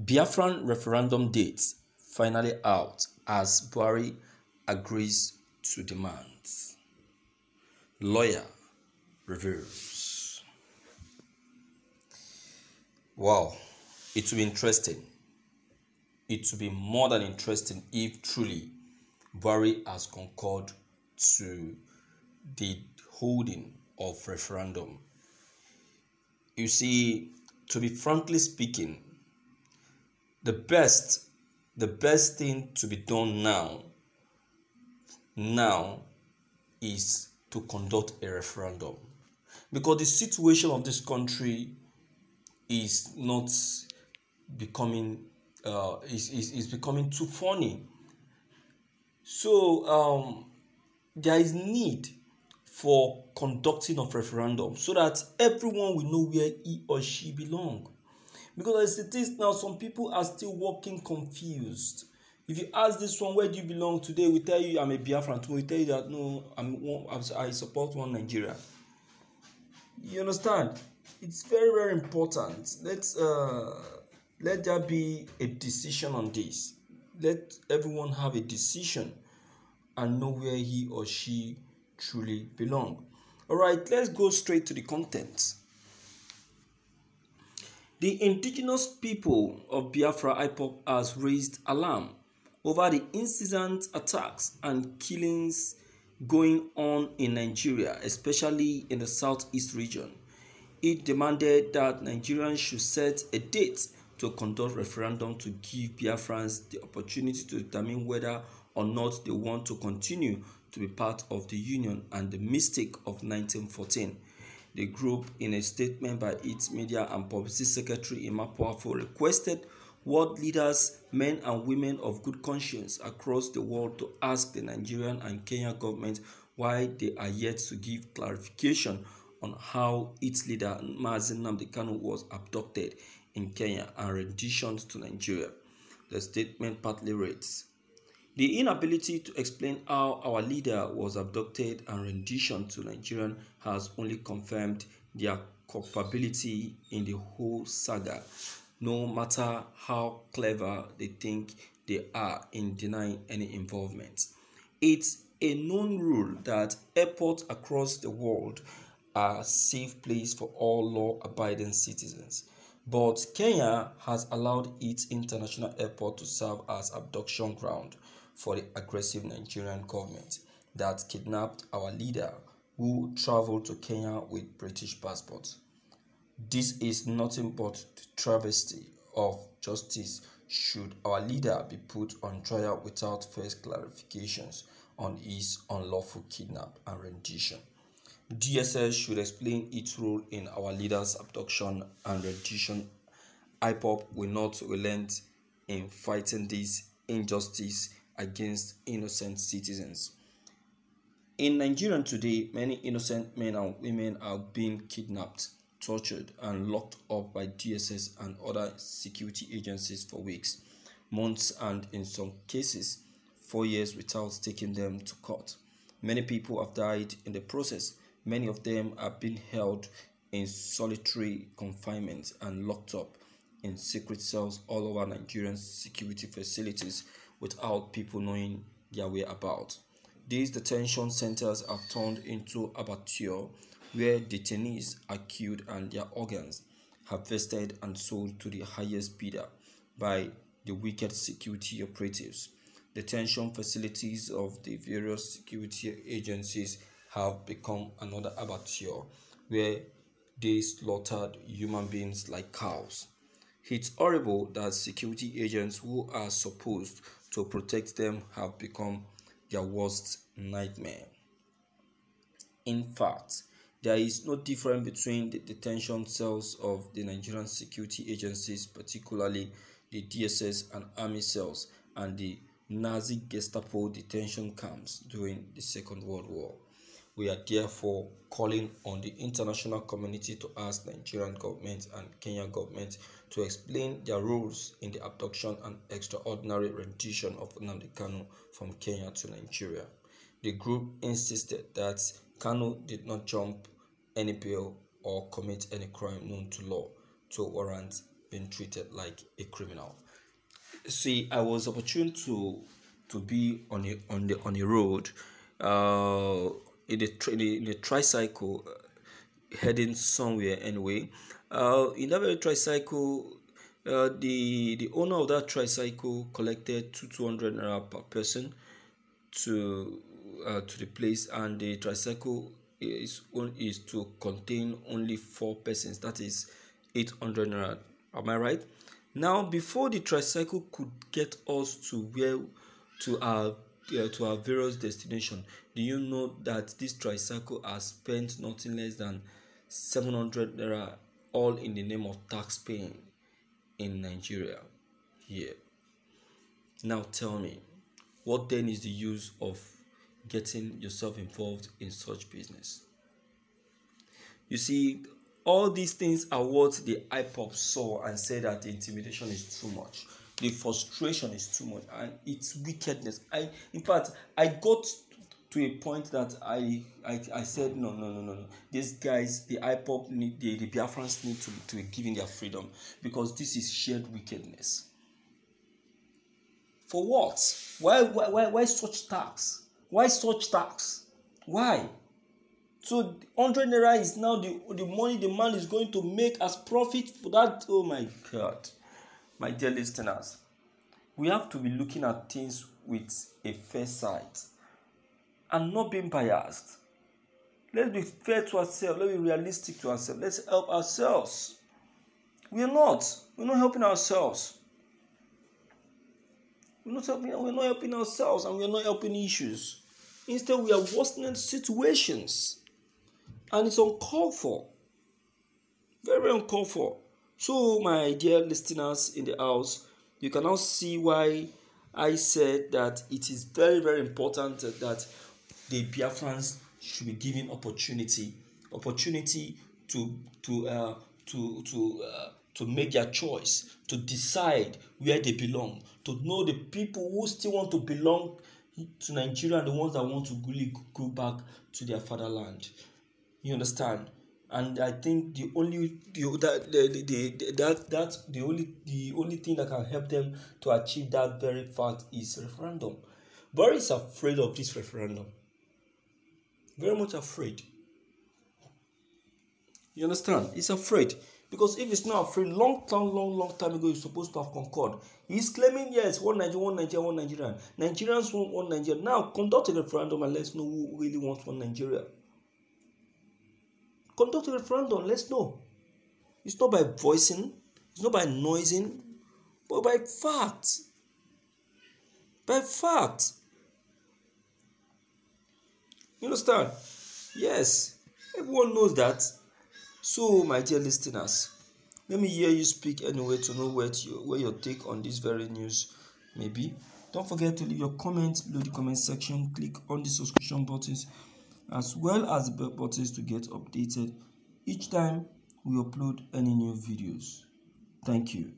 Biafran referendum dates finally out as Buhari agrees to demands. Lawyer reveals. Wow, it will be interesting. It will be more than interesting if truly Buhari has concurred to the holding of referendum. You see, to be frankly speaking, the best thing to be done now is to conduct a referendum, because the situation of this country is not becoming is becoming too funny. So there is need for conducting of referendum so that everyone will know where he or she belong. Because as it is now, some people are still walking confused. If you ask this one, where do you belong today? We tell you I'm a Biafran. We tell you that no, I support one Nigeria. You understand? It's very, very important. Let there be a decision on this. Let everyone have a decision and know where he or she truly belong. All right, let's go straight to the content. The indigenous people of Biafra IPOB has raised alarm over the incessant attacks and killings going on in Nigeria, especially in the southeast region. It demanded that Nigerians should set a date to conduct referendum to give Biafrans the opportunity to determine whether or not they want to continue to be part of the Union and the mistake of 1914. The group, in a statement by its media and publicity secretary Emma Powerful, requested world leaders, men and women of good conscience across the world to ask the Nigerian and Kenyan government why they are yet to give clarification on how its leader Mazi Nnamdi Kanu was abducted in Kenya and renditioned to Nigeria. The statement partly reads, "The inability to explain how our leader was abducted and renditioned to Nigeria has only confirmed their culpability in the whole saga, no matter how clever they think they are in denying any involvement. It's a known rule that airports across the world are a safe place for all law-abiding citizens. But Kenya has allowed its international airport to serve as abduction ground for the aggressive Nigerian government that kidnapped our leader, who traveled to Kenya with British passports. This is nothing but the travesty of justice should our leader be put on trial without first clarifications on his unlawful kidnap and rendition. DSS should explain its role in our leader's abduction and rendition. IPOB will not relent in fighting this injustice against innocent citizens." In Nigeria today, many innocent men and women are being kidnapped, tortured, and locked up by DSS and other security agencies for weeks, months, and in some cases, 4 years without taking them to court. Many people have died in the process. Many of them are being held in solitary confinement and locked up in secret cells all over Nigerian security facilities without people knowing their whereabouts. These detention centers are turned into abattoirs where detainees are killed and their organs harvested and sold to the highest bidder by the wicked security operatives. Detention facilities of the various security agencies have become another abattoir where they slaughtered human beings like cows. It's horrible that security agents who are supposed to protect them have become their worst nightmare. In fact, there is no difference between the detention cells of the Nigerian security agencies, particularly the DSS and army cells, and the Nazi Gestapo detention camps during the Second World War. We are therefore calling on the international community to ask Nigerian government and Kenyan government to explain their roles in the abduction and extraordinary rendition of Nnamdi Kanu from Kenya to Nigeria. The group insisted that Kanu did not jump any bail or commit any crime known to law to warrant being treated like a criminal. See, I was opportune to be on a road, in a tricycle, heading somewhere anyway. In that very tricycle, the owner of that tricycle collected 200 naira per person to the place, and the tricycle is to contain only 4 persons. That is 800 naira. Am I right? Now, before the tricycle could get us to our various destination, do you know that this tricycle has spent nothing less than 700 naira, all in the name of tax paying in Nigeria here? Now tell me, what then is the use of getting yourself involved in such business? You see, all these things are what the IPOP saw and said that the intimidation is too much, the frustration is too much, and it's wickedness. In fact, I got to a point that I said no. These guys, the IPOP need, the Biafrans need to be given their freedom, because this is shared wickedness. For what? Why such tax? Why such tax? Why? So 100 naira is now the money the man is going to make as profit for that. Oh my God. My dear listeners, we have to be looking at things with a fair sight and not being biased. Let's be fair to ourselves. Let's be realistic to ourselves. Let's help ourselves. We're not helping ourselves. We're not helping ourselves, and we're not helping issues. Instead, we are worsening situations. And it's uncalled for. Very uncalled for. So, my dear listeners in the house, you can now see why I said that it is very, very important that the Biafrans should be given opportunity to make their choice, to decide where they belong, to know the people who still want to belong to Nigeria and the ones that want to really go back to their fatherland. You understand? And I think the only thing that can help them to achieve that very fact is referendum. Buhari is afraid of this referendum. Very much afraid. You understand? He's afraid. Because if he's not afraid, long time ago, he's supposed to have concurred. He's claiming, yes, one Nigeria. Nigerians want one Nigeria. Now, conduct a referendum and let's know who really wants one Nigeria. Conduct a referendum, let's know. It's not by voicing, it's not by noising, but by fact. By fact. You understand? Yes, everyone knows that. So, my dear listeners, let me hear you speak anyway to know where your take on this very news may be. Don't forget to leave your comments below the comment section. Click on the subscription buttons as well as the bell buttons to get updated each time we upload any new videos. Thank you.